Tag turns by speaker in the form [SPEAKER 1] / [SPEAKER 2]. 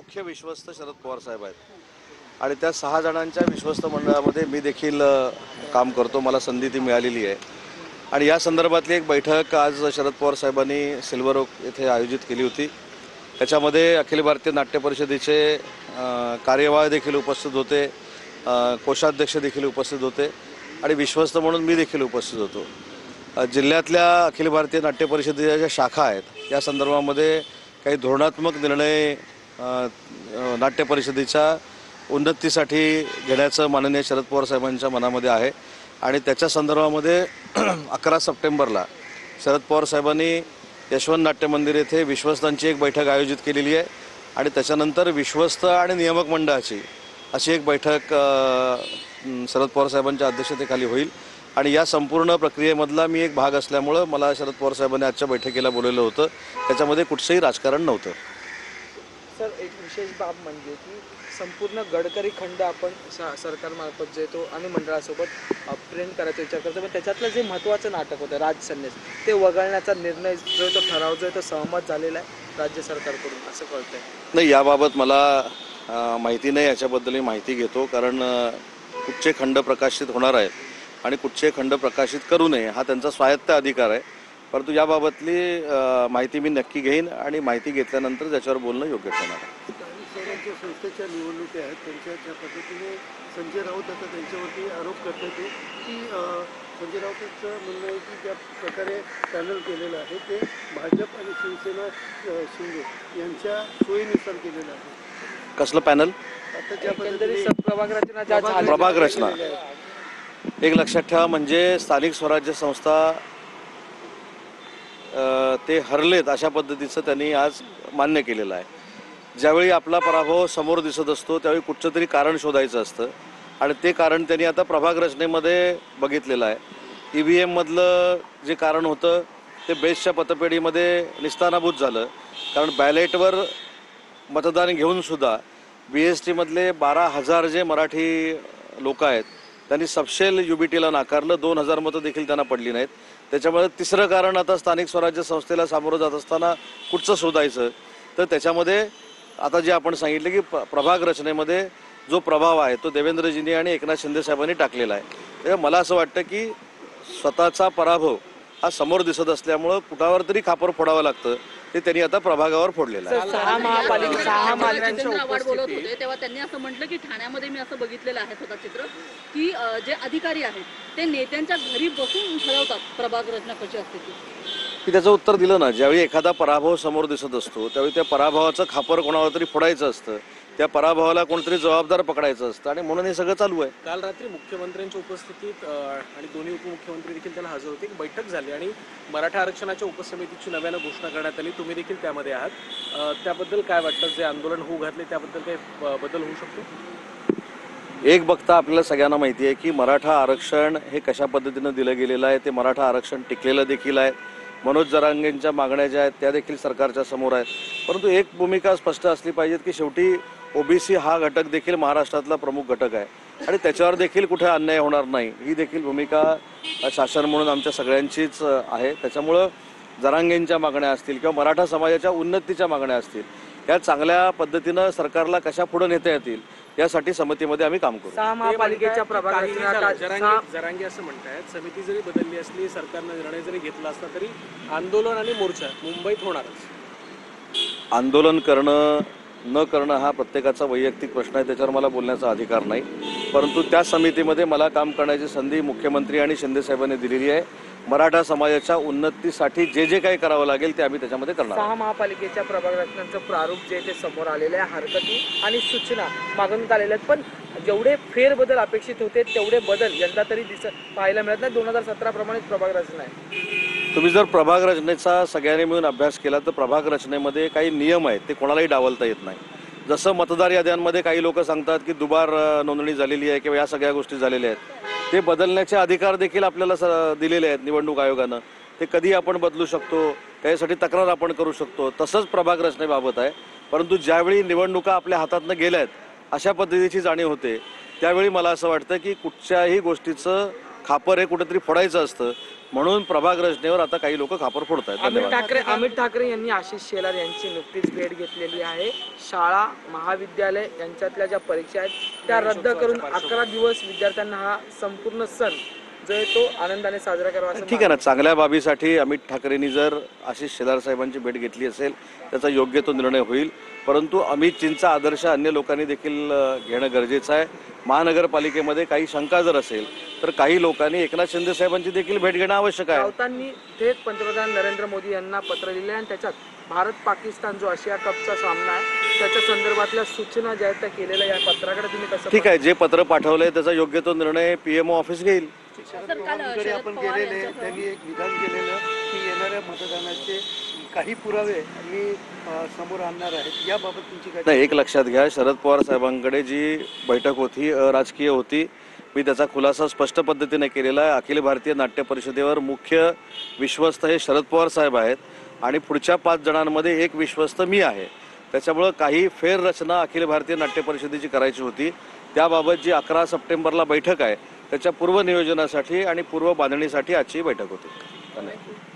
[SPEAKER 1] मुख्य विश्वस्त शरद पवार साहेब आहेत आणि त्या 6 जणांच्या विश्वस्त मंडळामध्ये मी देखील काम करतो। मला संधी ती मिळालेली आहे आणि या संदर्भातली एक बैठक आज शरद पवार साहेबांनी सिल्वर ओक येथे आयोजित केली होती। त्याच्यामध्ये अखिल भारतीय नाट्य परिषदेचे कार्यवाह देखील उपस्थित होते, कोषाध्यक्ष देखील उपस्थित होते आणि विश्वस्त म्हणून मी देखील उपस्थित होतो। जिल्ह्यातल्या अखिल भारतीय नाट्य परिषदेच्या ज्या शाखा आहेत या संदर्भामध्ये काही धोरणात्मक निर्णय नाट्य परिषदेच्या उन्नतीसाठी घेण्याचं माननीय शरद पवार साहेबांच्या मनामध्ये आहे आणि त्याच्या संदर्भामध्ये 11 सप्टेंबरला शरद पवार साहेबांनी यशवंत नाट्य मंदिर येथे विश्वस्तांची एक बैठक आयोजित केलेली आहे आणि त्याच्यानंतर विश्वस्त आणि नियामक मंडळाची अशी एक बैठक शरद पवार साहेबांच्या अध्यक्षतेखाली होईल आणि या संपूर्ण प्रक्रियेमधला मी एक भाग असल्यामुळे मला शरद पवार साहेबांनी आजच्या बैठकीला बोलवलं होतं। त्याच्यामध्ये कुठचंही राजकारण नव्हतं।
[SPEAKER 2] सर, एक विशेष बाब म्हणजे की संपूर्ण गडकरी खंड आपण सरकारमार्फत जे तो आणि मंडळासोबत प्रिंट करायचा विचार करतो, पण त्याच्यातलं जे महत्त्वाचं नाटक होतं राजसन्यास ते वगळण्याचा निर्णय जो तो ठराव जो तो सहमत झालेला आहे राज्य सरकारकडून असं कळतंय।
[SPEAKER 1] नाही, याबाबत मला माहिती नाही, याच्याबद्दलही माहिती घेतो कारण कुठचे खंड प्रकाशित होणार आहेत आणि कुठचे खंड प्रकाशित करू नये हा त्यांचा स्वायत्त अधिकार आहे, परंतु याबाबतली माहिती मी नक्की घेईन आणि माहिती घेतल्यानंतर त्याच्यावर बोलणं योग्य ठरणार आहे।
[SPEAKER 3] शहरांच्या संस्थेच्या निवडणुका आहेत, त्यांच्या ज्या पद्धतीने संजय राऊत आता त्यांच्यावरती आरोप करतात की संजय राऊतांचं म्हणणं आहे की ज्या प्रकारे पॅनल केलेलं आहे ते भाजप आणि शिवसेना शिंदे यांच्या सोयीनुसार केलेलं आहे।
[SPEAKER 1] कसलं पॅनल?
[SPEAKER 3] आता ज्या पद्धतीने
[SPEAKER 1] प्रभाग रचना एक लक्षात ठेवा, म्हणजे स्थानिक स्वराज्य संस्था ते हरलेत अशा पद्धतीचं त्यांनी आज मान्य केलेलं आहे। ज्यावेळी आपला पराभव समोर दिसत असतो त्यावेळी कुठचं तरी कारण शोधायचं असतं आणि ते कारण त्यांनी आता प्रभाग रचनेमध्ये बघितलेलं आहे। EVM मधलं जे कारण होतं ते बेसच्या पतपेढीमध्ये निस्तानाभूत झालं, कारण बॅलेटवर मतदान घेऊन सुद्धा BST मधले 12,000 जे मराठी लोक आहेत त्यांनी सबशेल UBTला नाकारलं, 2,000 मतं देखील त्यांना पडली नाहीत। त्याच्यामुळे तिसरं कारण आता स्थानिक स्वराज्य संस्थेला सामोरं जात असताना कुठचं शोधायचं, तर त्याच्यामध्ये आता जे आपण सांगितलं की प्रभाग रचनेमध्ये जो प्रभाव आहे तो देवेंद्रजींनी आणि एकनाथ शिंदे साहेबांनी टाकलेला आहे। त्यामुळे मला असं वाटतं की स्वतःचा पराभव हा समोर दिसत असल्यामुळं कुठावर तरी खापर फोडावं लागतं, ते त्यांनी आता प्रभागावर फोडलेलं आहे।
[SPEAKER 4] बोलत होते तेव्हा त्यांनी असं म्हटलं की ठाण्यामध्ये मी असं बघितलेलं आहे स्वतः चित्र की जे अधिकारी आहेत ते नेत्यांच्या घरी बसून ठरवतात प्रभाग रचना कशी असते ती।
[SPEAKER 1] मी त्याचं उत्तर दिलं ना, ज्यावेळी एखादा पराभव समोर दिसत असतो त्यावेळी त्या पराभवाचं खापर कोणावर तरी फोडायचं असतं, त्या पराभवाला कोणतरी जबाबदार पकडायचं असतं आणि म्हणून हे सगळं चालू आहे।
[SPEAKER 2] काल रात्री मुख्यमंत्र्यांच्या उपस्थितीत आणि दोन्ही उपमुख्यमंत्री देखील त्याला हजर होते, एक बैठक झाली आणि मराठा आरक्षणाच्या उपसमितीची नव्यानं घोषणा करण्यात आली, तुम्ही देखील त्यामध्ये आहात, त्याबद्दल काय वाटतं? जे आंदोलन होऊ घातले त्याबद्दल काही बदल होऊ शकतो?
[SPEAKER 1] एक बघता आपल्याला सगळ्यांना माहिती आहे की मराठा आरक्षण हे कशा पद्धतीनं दिलं गेलेलं आहे, ते मराठा आरक्षण टिकलेलं देखील आहे। मनोज जरांगेंच्या मागण्या ज्या आहेत त्या देखील सरकारच्या समोर आहेत, परंतु एक भूमिका स्पष्ट असली पाहिजे की शेवटी OBC हा घटक देखील महाराष्ट्रातला प्रमुख घटक आहे आणि त्याच्यावर देखील कुठे अन्याय होणार नाही ही देखील भूमिका शासन म्हणून आमच्या सगळ्यांचीच आहे। त्याच्यामुळं जरांगेंच्या मागण्या असतील किंवा मराठा समाजाच्या उन्नतीच्या मागण्या असतील या चांगल्या पद्धतीनं सरकारला कशा पुढे नेता येतील यासाठी समितीमध्ये आम्ही काम करू।
[SPEAKER 2] महापालिकेच्या जरांगे असं म्हणतायत समिती जरी बदलली असली, सरकारनं निर्णय जरी घेतला असला तरी आंदोलन आणि मोर्चा मुंबईत होणारच।
[SPEAKER 1] आंदोलन करणं न करणं हा प्रत्येकाचा वैयक्तिक प्रश्न आहे, त्याच्यावर मला बोलण्याचा अधिकार नाही, परंतु त्या समितीमध्ये मला काम करण्याची संधी मुख्यमंत्री आणि शिंदे साहेबांनी दिलेली आहे। मराठा समाजाच्या उन्नतीसाठी जे जे काही करावं लागेल ते आम्ही त्याच्यामध्ये करणार।
[SPEAKER 2] 6 महापालिकेच्या प्रभाग रचनांचं प्रारूप जे ते समोर आलेले आहे, हरकती आणि सूचना मागवण्यात आलेल्या आहेत, पण जेवढे फेरबदल अपेक्षित होते तेवढे बदल यंदा तरी पाहायला मिळत नाही। 2017 प्रमाणेच प्रभाग रचना आहे।
[SPEAKER 1] तुम्ही जर प्रभाग रचनेचा सगळ्यांनी मिळून अभ्यास केला तर प्रभाग रचनेमध्ये काही नियम आहेत ते कोणालाही डावलता येत नाही। जसं मतदार याद्यांमध्ये काही लोक सांगतात की दुबार नोंदणी झालेली आहे किंवा या सगळ्या गोष्टी झालेल्या आहेत, ते बदलण्याचे अधिकार देखील आपल्याला दिलेले आहेत निवडणूक आयोगानं, ते कधी आपण बदलू शकतो, त्यासाठी तक्रार आपण करू शकतो। तसंच प्रभाग रचनेबाबत आहे, परंतु ज्यावेळी निवडणुका आपल्या हातातनं गेल्या आहेत अशा पद्धतीची जाणीव होते त्यावेळी मला असं वाटतं की कुठच्याही गोष्टीचं खापर हे कुठेतरी फोडायचं असतं, म्हणून प्रभाग रचनेवर आता काही लोक खापर फोडत आहेत.
[SPEAKER 2] अमित ठाकरे यांनी आशिष शेलार यांची नुकतीच भेट घेतलेली आहे. शाळा महाविद्यालय यांच्यातल्या ज्या परीक्षा आहेत त्या रद्द करून 11 दिवस विद्यार्थ्यांना हा संपूर्ण सण जो आहे तो आनंदाने साजरा करावा असं
[SPEAKER 1] ठीक आहे ना. चांगल्या बाबीसाठी अमित ठाकरेंनी जर आशिष शेलार साहेबांची भेट घेतली असेल त्याचा योग्य तो निर्णय होईल. परंतु अमितजींचा आदर्श अन्य लोकांनी देखील घेणं गरजेचं आहे. महानगरपालिकेमध्ये काही शंका जर असेल तर काही लोकांनी एकनाथ शिंदे साहेबांची देखील भेट घेणं आवश्यक आहे.
[SPEAKER 2] राऊतांनी थेट पंतप्रधान नरेंद्र मोदी यांना पत्र लिहिले आणि त्याच्यात भारत पाकिस्तान जो आशिया कपचा सामना आहे त्याच्या संदर्भातल्या सूचना ज्या आहेत त्या केलेल्या या पत्राकडे तुम्ही कसं
[SPEAKER 1] ठीक आहे. जे पत्र पाठवलंय त्याचा योग्य तो निर्णय PMO ऑफिस घेईल.
[SPEAKER 3] पवारांकडे आपण गेलेले त्यांनी एक विधान केलेलं की येणाऱ्या मतदानाचे काही पुरावे मी समोर आणणार आहेत. याबाबत तुमची काय?
[SPEAKER 1] नाही, एक लक्षात घ्या, शरद पवार साहेबांकडे जी बैठक होती राजकीय होती. मी त्याचा खुलासा स्पष्ट पद्धतीने केलेला आहे. अखिल भारतीय नाट्य परिषदेवर मुख्य विश्वस्त हे शरद पवार साहेब आहेत आणि पुढच्या 5 जणांमध्ये एक विश्वस्त मी आहे. त्याच्यामुळं काही फेररचना अखिल भारतीय नाट्य परिषदेची करायची होती. त्याबाबत जी 11 सप्टेंबरला बैठक आहे त्याच्या पूर्वनियोजनासाठी आणि पूर्व बांधणीसाठी आजची बैठक होती. धन्यवाद.